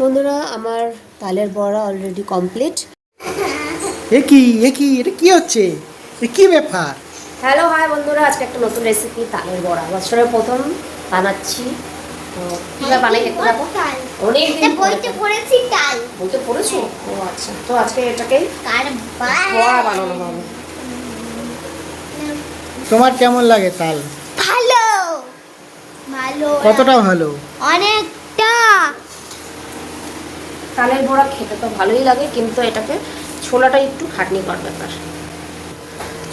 বন্ধুরা আমার তালের বড়া অলরেডি কমপ্লিট। এটা কি হচ্ছে? কি ব্যাপার? হ্যালো হাই বন্ধুরা, আজকে একটা নতুন রেসিপি তালের বড়া বছরের প্রথম বানাচ্ছি। তো কীভাবে বানাই একটু দেখো। অনেক দিন বলতে পড়েছি তাল বলতে পড়েছো? ও আচ্ছা, তো আজকে এটাকেই বড়া বানানো হবে। তোমার কেমন লাগে তাল? ভালো ভালো কতটা ভালো? অনেকটা। তালের বড়া খেতে তো ভালোই লাগে, কিন্তু এটাকে ছোলাটা একটু খাটনি করার ব্যাপার।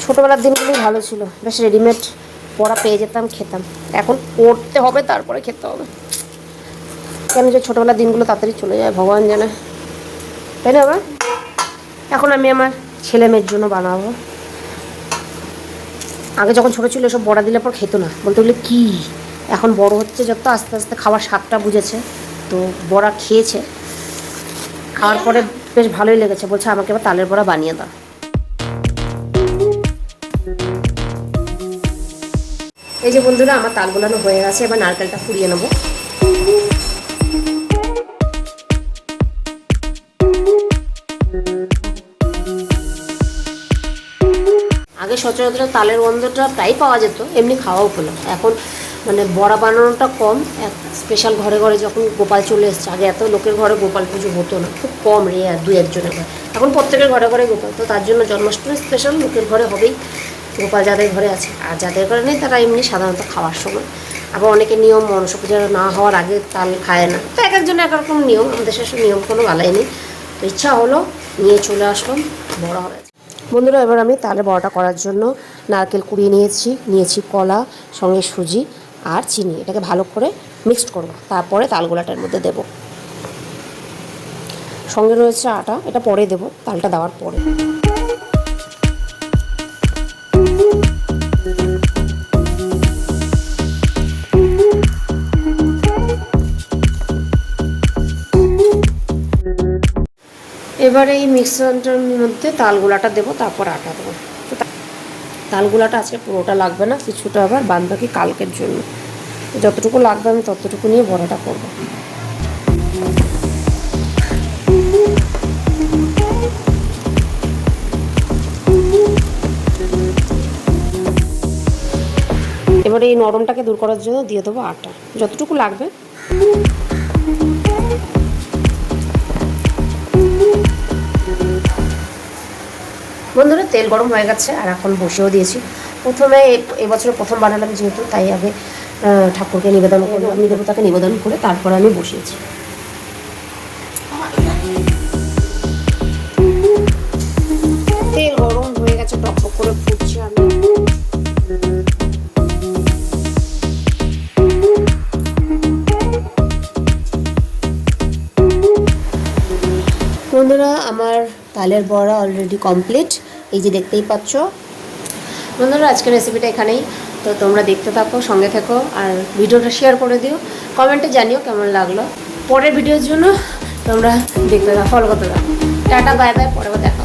ছোটোবেলার দিনগুলোই ভালো ছিল, বেশ রেডিমেড বড়া পেয়ে যেতাম, খেতাম। এখন করতে হবে, তারপরে খেতে হবে। কেন যে ছোটোবেলার দিনগুলো তাড়াতাড়ি চলে যায় ভগবান জানে, তাই না? আবার এখন আমি আমার ছেলে মেয়ের জন্য বানাবো। আগে যখন ছোটো ছিল এসব বড়া দিলে পর খেতো না, বলতে বলে কী। এখন বড় হচ্ছে যত, আস্তে আস্তে খাওয়ার স্বাদটা বুঝেছে, তো বড়া খেয়েছে। খাওয়ার পরে বেশ ভালোই লেগেছে, বলছে আমাকে এবার তালের বড়া বানিয়ে দাও। এই যে বন্ধুরা, আমার তাল গোলানো হয়ে গেছে, এবার নারকেলটা ফুরিয়ে নেবো। আগে সচরাচর তালের গন্ধটা প্রায় পাওয়া যেত, এমনি খাওয়াও হলো। এখন মানে বড়া বানানোটা কম, এক স্পেশাল ঘরে ঘরে যখন গোপাল চলে এসছে। আগে এত লোকের ঘরে গোপাল পুজো হতো না, খুব কম, রেয়ার দুই একজনের ঘরে। এখন প্রত্যেকের ঘরে ঘরে গোপাল, তো তার জন্য জন্মাষ্টমী স্পেশাল লোকের ঘরে হবেই গোপাল, যাদের ঘরে আছে। আর যাদের ঘরে নেই তারা এমনি সাধারণত খাওয়ার সময়। আবার অনেকে নিয়ম মনসা পূজা না হওয়ার আগে তাল খায় না, তো এক একজনের এক রকম নিয়ম। আমাদের শেষে নিয়ম কোনো বালাই নেই, তো ইচ্ছা হলো নিয়ে চলে আসলাম, বড় হবে। বন্ধুরা, এবার আমি তালের বড়াটা করার জন্য নারকেল কুড়িয়ে নিয়েছি কলা, সঙ্গে সুজি আর চিনি। এটাকে ভালো করে মিক্সড করব, তারপরে তালগোলাটার মধ্যে দেব। সঙ্গে রয়েছে আটা, এটা পরে দেব, তালটা দেওয়ার পরে। এবারে এই মিক্সচারটার মধ্যে তালগোলাটা দেবো, তারপর আটা দেবো। তো তালগোলাটা আজকে পুরোটা লাগবে না, কিছুটা আবার বাদ বাকি কালকের জন্য। যতটুকু লাগবে আমি ততটুকু নিয়ে বড়াটা করব। এবারে এই নরমটাকে দূর করার জন্য দিয়ে দেবো আটা, যতটুকু লাগবে। বন্ধুরা, তেল গরম হয়ে গেছে আর এখন বসেও দিয়েছি। প্রথমে এবছরে প্রথম বানালাম যেহেতু, তাই আগে ঠাকুরকে নিবেদন করে, অগ্নি দেবতাকে নিবেদন করে তারপর আমি বসিয়েছি। তেল গরম হয়ে গেছে, টকটক করে ফুটছে। আমি বন্ধুরা, আমার তালের বড়া অলরেডি কমপ্লিট, এই যে দেখতেই পাচ্ছ। বন্ধুরা, আজকের রেসিপিটা এখানেই। তো তোমরা দেখতে থাকো, সঙ্গে থেকো, আর ভিডিওটা শেয়ার করে দিও, কমেন্টে জানিও কেমন লাগলো। পরের ভিডিওর জন্য তোমরা দেখতে থাকো, ফলো করতে থাকো। টাটা, বাই বাই, পরে দেখা।